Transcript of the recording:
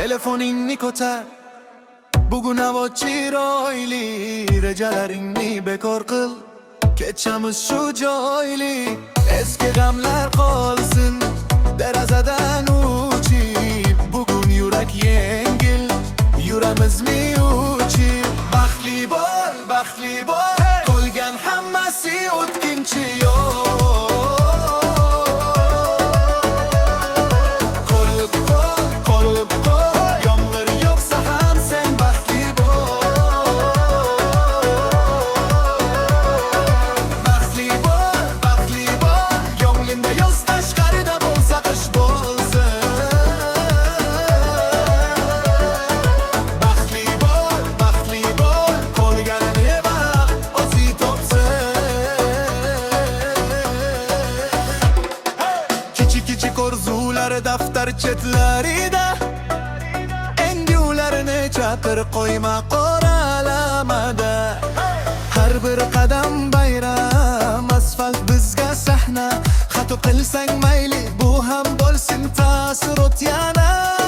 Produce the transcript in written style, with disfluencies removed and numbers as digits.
telefoningni ko'tar. Bugun havo chiroyli, rejalaringni bekor qil. Kechamiz shu joyli, eski g'amlar qolsin derazadan uchib. Bugun yurak yengil, yuramizmi uchib. Baxtli bo'l, qolgan hammasi o'tkinchi yo'q. Daftar chetlarida engularni chaqir qo'yma qoralamada. Har bir qadam bayram, asfalt bizga sahna. Xato qilsang mayli, bu ham bo'lsin taassurot yana.